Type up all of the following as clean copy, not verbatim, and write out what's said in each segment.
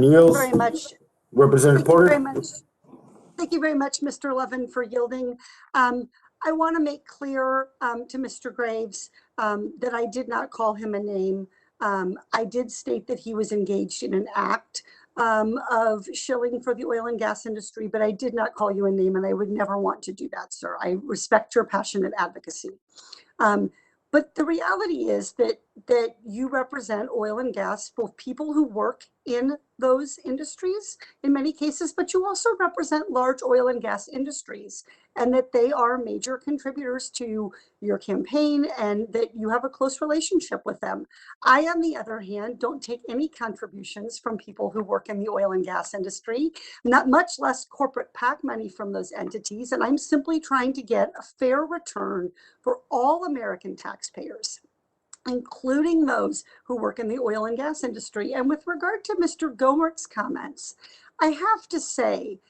yields. Very much. Representative Porter. Thank you very much, Mr. Levin, for yielding. I want to make clear to Mr. Graves that I did not call him a name. I did state that he was engaged in an act of shilling for the oil and gas industry, but I did not call you a name, and I would never want to do that, sir. I respect your passionate advocacy. But the reality is that you represent oil and gas, both people who work in those industries in many cases, but you also represent large oil and gas industries, and that they are major contributors to your campaign and that you have a close relationship with them. I, on the other hand, don't take any contributions from people who work in the oil and gas industry, not much less corporate PAC money from those entities. And I'm simply trying to get a fair return for all American taxpayers, including those who work in the oil and gas industry. And with regard to Mr. Gohmert's comments, I have to say,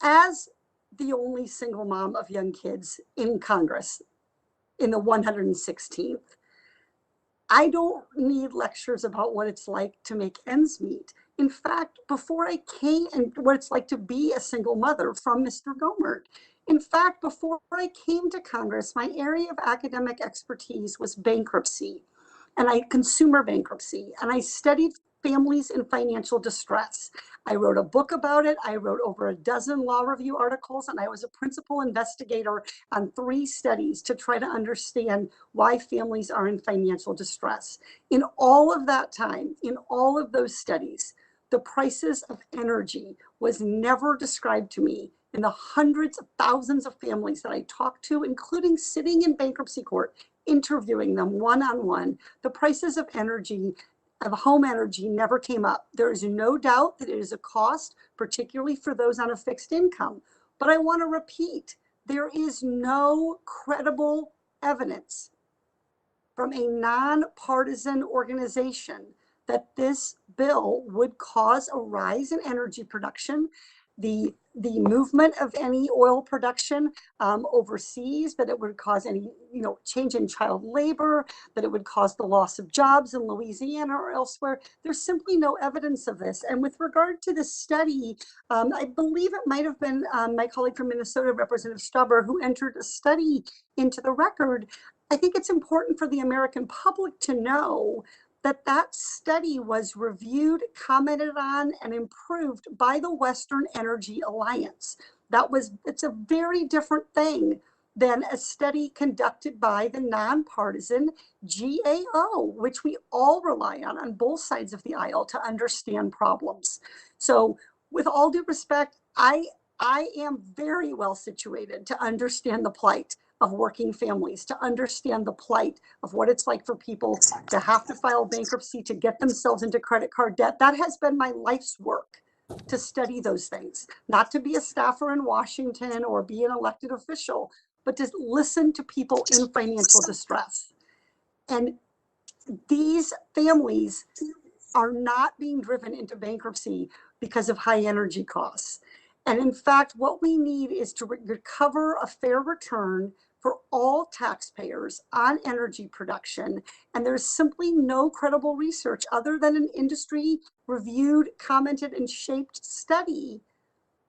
as the only single mom of young kids in Congress in the 116th, I don't need lectures about what it's like to make ends meet. In fact, before I came, and what it's like to be a single mother from Mr. Gohmert. In fact, before I came to Congress, my area of academic expertise was bankruptcy, and consumer bankruptcy, and I studied families in financial distress. I wrote a book about it. I wrote over a dozen law review articles, and I was a principal investigator on 3 studies to try to understand why families are in financial distress. In all of that time, in all of those studies, the prices of energy was never described to me in the hundreds of thousands of families that I talked to, including sitting in bankruptcy court, interviewing them one-on-one. The prices of energy, of home energy, never came up. There is no doubt that it is a cost, particularly for those on a fixed income. But I want to repeat, there is no credible evidence from a nonpartisan organization that this bill would cause a rise in energy production, the movement of any oil production overseas, that it would cause any change in child labor, that it would cause the loss of jobs in Louisiana or elsewhere. There's simply no evidence of this. And with regard to this study, I believe it might have been my colleague from Minnesota, Representative Stubber, who entered a study into the record. I think it's important for the American public to know that that study was reviewed, commented on, and improved by the Western Energy Alliance. It's a very different thing than a study conducted by the nonpartisan GAO, which we all rely on both sides of the aisle to understand problems. So with all due respect, I am very well situated to understand the plight of working families, to understand the plight of what it's like for people to have to file bankruptcy, to get themselves into credit card debt. That has been my life's work, to study those things, not to be a staffer in Washington or be an elected official, but to listen to people in financial distress. And these families are not being driven into bankruptcy because of high energy costs. And in fact, what we need is to recover a fair return for all taxpayers on energy production. And there's simply no credible research other than an industry reviewed, commented, and shaped study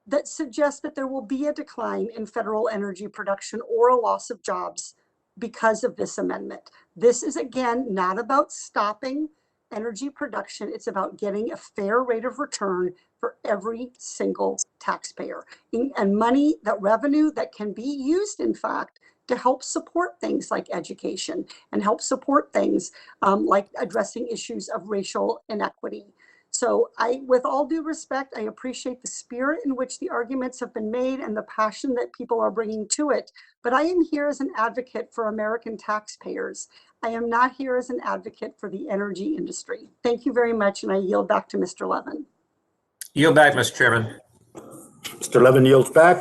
that suggests that there will be a decline in federal energy production or a loss of jobs because of this amendment. This is, again, not about stopping energy production. It's about getting a fair rate of return for every single taxpayer, and money, that revenue that can be used, in fact, to help support things like education and help support things like addressing issues of racial inequity. So with all due respect, I appreciate the spirit in which the arguments have been made and the passion that people are bringing to it. But I am here as an advocate for American taxpayers. I am not here as an advocate for the energy industry. Thank you very much, and I yield back to Mr. Levin. Yield back, Mr. Chairman. Mr. Levin yields back.